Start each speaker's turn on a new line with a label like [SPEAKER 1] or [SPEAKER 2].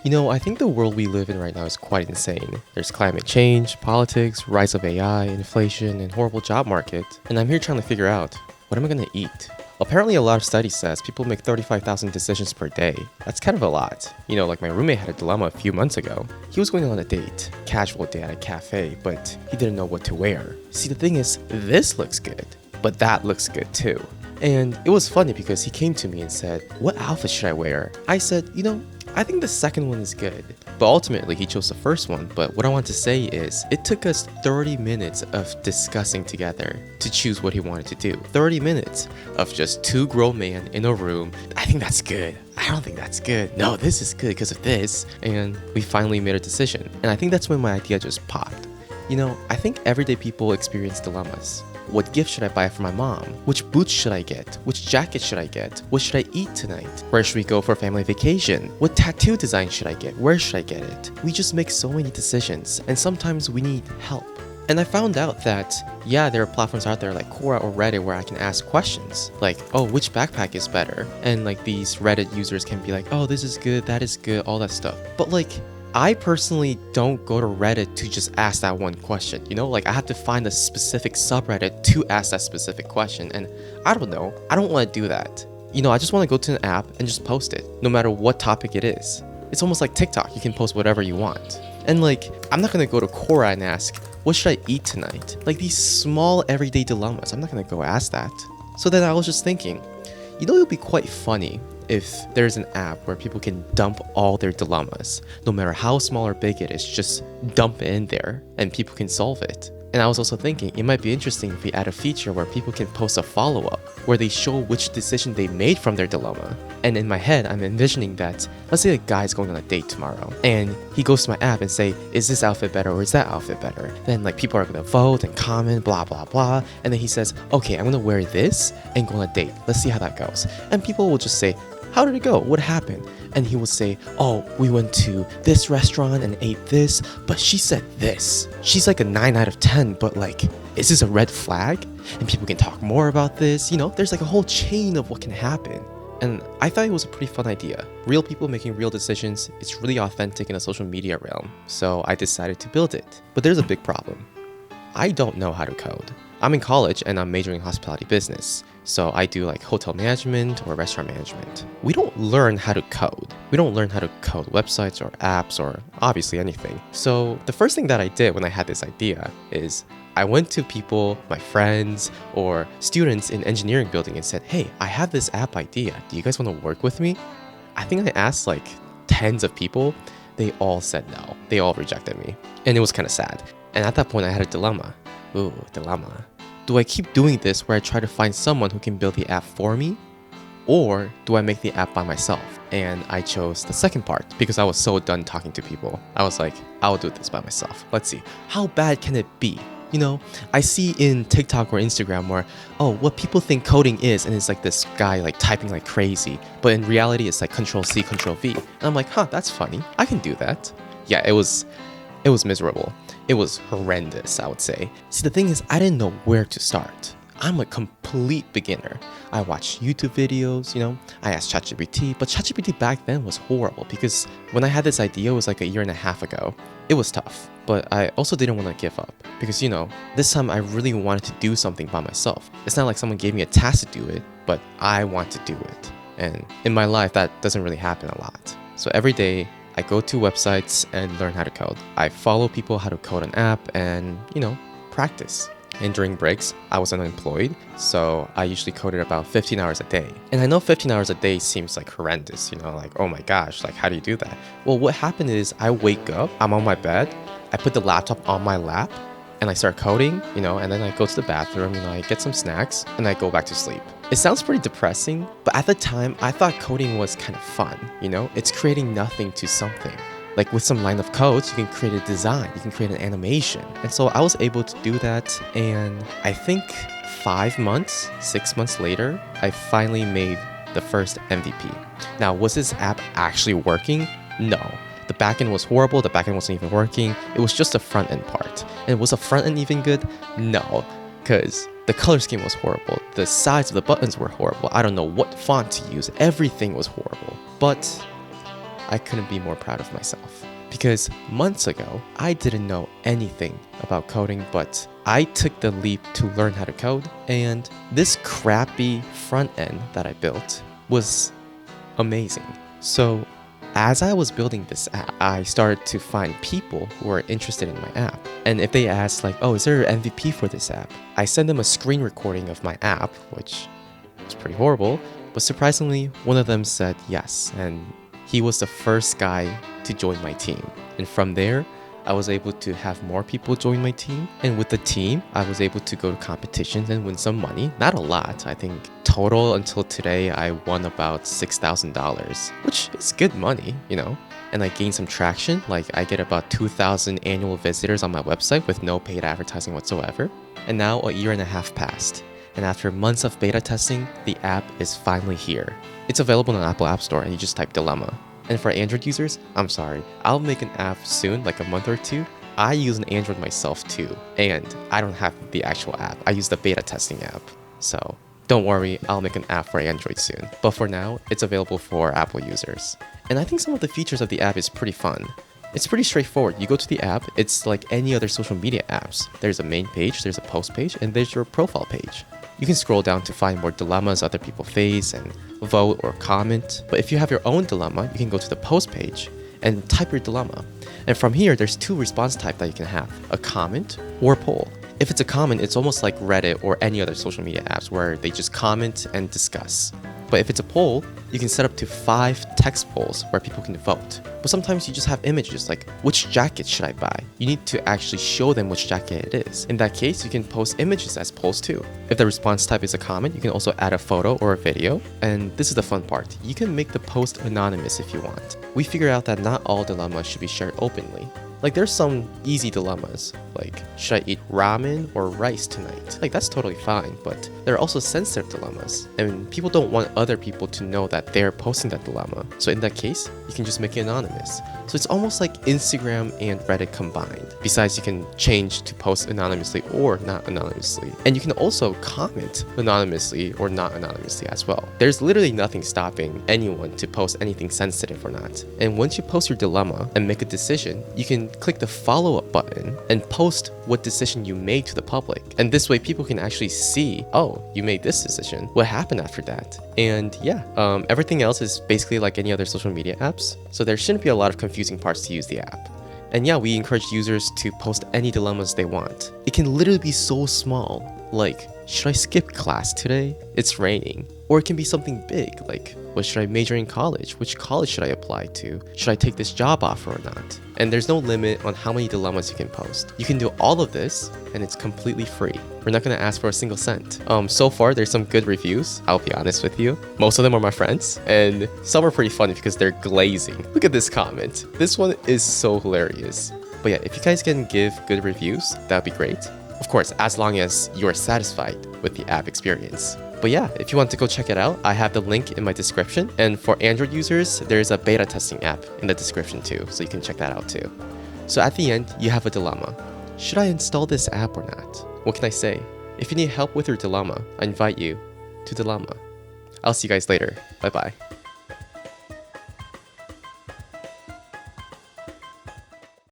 [SPEAKER 1] I think the world we live in right now is quite insane. There's climate change, politics, rise of AI, inflation, and horrible job market. And I'm here trying to figure out, what am I gonna eat? Apparently a lot of studies says people make 35,000 decisions per day. That's kind of a lot. Like my roommate had a dilemma a few months ago. He was going on a date, casual date at a cafe, but he didn't know what to wear. See, the thing is, this looks good, but that looks good too. And it was funny because he came to me and said, what outfit should I wear? I said, I think the second one is good. But ultimately, he chose the first one. But what I want to say is, it took us 30 minutes of discussing together to choose what he wanted to do. 30 minutes of just two grown men in a room. I think that's good. I don't think that's good. No, this is good because of this. And we finally made a decision. And I think that's when my idea just popped. I think everyday people experience dilemmas. What gift should I buy for my mom? Which boots should I get? Which jacket should I get? What should I eat tonight? Where should we go for a family vacation? What tattoo design should I get? Where should I get it? We just make so many decisions, and sometimes we need help. And I found out that, there are platforms out there like Quora or Reddit where I can ask questions like, oh, which backpack is better? And these Reddit users can be like, oh, this is good, that is good, all that stuff. But I personally don't go to Reddit to just ask that one question, I have to find a specific subreddit to ask that specific question, and I don't know, I don't want to do that. I just want to go to an app and just post it, no matter what topic it is. It's almost like TikTok, you can post whatever you want. And I'm not going to go to Quora and ask, what should I eat tonight? These small everyday dilemmas, I'm not going to go ask that. So then I was just thinking, it would be quite funny if there's an app where people can dump all their dilemmas, no matter how small or big it is, just dump it in there and people can solve it. And I was also thinking it might be interesting if we add a feature where people can post a follow-up where they show which decision they made from their dilemma. And in my head, I'm envisioning that, let's say a guy's going on a date tomorrow and he goes to my app and say, is this outfit better or is that outfit better? Then people are gonna vote and comment, blah, blah, blah. And then he says, okay, I'm gonna wear this and go on a date. Let's see how that goes. And people will just say, how did it go? What happened? And he will say, oh, we went to this restaurant and ate this, but she said this. She's a 9 out of 10, but is this a red flag? And people can talk more about this. There's a whole chain of what can happen. And I thought it was a pretty fun idea. Real people making real decisions. It's really authentic in the social media realm. So I decided to build it. But there's a big problem. I don't know how to code. I'm in college and I'm majoring in hospitality business. So I do hotel management or restaurant management. We don't learn how to code. We don't learn how to code websites or apps or obviously anything. So the first thing that I did when I had this idea is I went to people, my friends or students in engineering building and said, hey, I have this app idea. Do you guys want to work with me? I think I asked tens of people. They all said no. They all rejected me. And it was kind of sad. And at that point I had a dilemma. Ooh, dilemma. Do I keep doing this where I try to find someone who can build the app for me? Or do I make the app by myself? And I chose the second part because I was so done talking to people. I was like, I'll do this by myself. Let's see. How bad can it be? I see in TikTok or Instagram where, oh, what people think coding is, and it's this guy typing like crazy. But in reality, it's Control C, Control V. And I'm like, that's funny. I can do that. Yeah, it was miserable. It was horrendous, I would say. See, the thing is, I didn't know where to start. I'm a complete beginner. I watched YouTube videos, I asked ChatGPT, but ChatGPT back then was horrible because when I had this idea, it was a year and a half ago. It was tough, but I also didn't want to give up because, this time I really wanted to do something by myself. It's not like someone gave me a task to do it, but I want to do it. And in my life, that doesn't really happen a lot. So every day, I go to websites and learn how to code. I follow people how to code an app and, practice. And during breaks, I was unemployed, so I usually coded about 15 hours a day. And I know 15 hours a day seems horrendous, oh my gosh, how do you do that? Well, what happened is I wake up, I'm on my bed, I put the laptop on my lap, and I start coding, and then I go to the bathroom, I get some snacks, and I go back to sleep. It sounds pretty depressing, but at the time, I thought coding was kind of fun, It's creating nothing to something. With some line of codes, you can create a design, you can create an animation. And so I was able to do that, and I think 6 months later, I finally made the first MVP. Now, was this app actually working? No. The backend was horrible, the backend wasn't even working. It was just the front end part. And was the front end even good? No, because the color scheme was horrible. The size of the buttons were horrible. I don't know what font to use. Everything was horrible. But I couldn't be more proud of myself. Because months ago, I didn't know anything about coding, but I took the leap to learn how to code, and this crappy front end that I built was amazing. So as I was building this app, I started to find people who were interested in my app. And if they asked like, oh, is there an MVP for this app? I send them a screen recording of my app, which was pretty horrible, but surprisingly, one of them said yes, and he was the first guy to join my team. And from there, I was able to have more people join my team. And with the team, I was able to go to competitions and win some money. Not a lot. I think total until today, I won about $6,000, which is good money, you know? And I gained some traction. Like I get about 2,000 annual visitors on my website with no paid advertising whatsoever. And now a year and a half passed. And after months of beta testing, the app is finally here. It's available on Apple App Store and you just type DILEMAA. And for Android users, I'm sorry, I'll make an app soon, like a month or two. I use an Android myself too, and I don't have the actual app. I use the beta testing app. So don't worry, I'll make an app for Android soon. But for now, it's available for Apple users. And I think some of the features of the app is pretty fun. It's pretty straightforward. You go to the app, it's like any other social media apps. There's a main page, there's a post page, and there's your profile page. You can scroll down to find more dilemmas other people face and vote or comment. But if you have your own dilemma, you can go to the post page and type your dilemma. And from here, there's two response types that you can have, a comment or a poll. If it's a comment, it's almost like Reddit or any other social media apps where they just comment and discuss. But if it's a poll, you can set up to 5 text polls where people can vote. But sometimes you just have images like, which jacket should I buy? You need to actually show them which jacket it is. In that case, you can post images as polls too. If the response type is a comment, you can also add a photo or a video. And this is the fun part. You can make the post anonymous if you want. We figured out that not all dilemmas should be shared openly. Like there's some easy dilemmas, like should I eat ramen or rice tonight? Like that's totally fine, but there are also sensitive dilemmas, and people don't want other people to know that they're posting that dilemma. So in that case, you can just make it anonymous. So it's almost like Instagram and Reddit combined. Besides, you can change to post anonymously or not anonymously. And you can also comment anonymously or not anonymously as well. There's literally nothing stopping anyone to post anything sensitive or not. And once you post your dilemma and make a decision, you can click the follow-up button and post what decision you made to the public. And this way people can actually see, oh, you made this decision. What happened after that? And yeah, everything else is basically like any other social media apps. So there shouldn't be a lot of confusing parts to use the app. And yeah, we encourage users to post any dilemmas they want. It can literally be so small, like, should I skip class today? It's raining. Or it can be something big, like, what should I major in college? Which college should I apply to? Should I take this job offer or not? And there's no limit on how many dilemmas you can post. You can do all of this, and it's completely free. We're not gonna ask for a single cent. So far, there's some good reviews, I'll be honest with you. Most of them are my friends, and some are pretty funny because they're glazing. Look at this comment. This one is so hilarious. But yeah, if you guys can give good reviews, that'd be great. Of course, as long as you're satisfied with the app experience. But yeah, if you want to go check it out, I have the link in my description. And for Android users, there's a beta testing app in the description too, so you can check that out too. So at the end, you have a dilemma. Should I install this app or not? What can I say? If you need help with your dilemma, I invite you to DILEMAA. I'll see you guys later. Bye bye.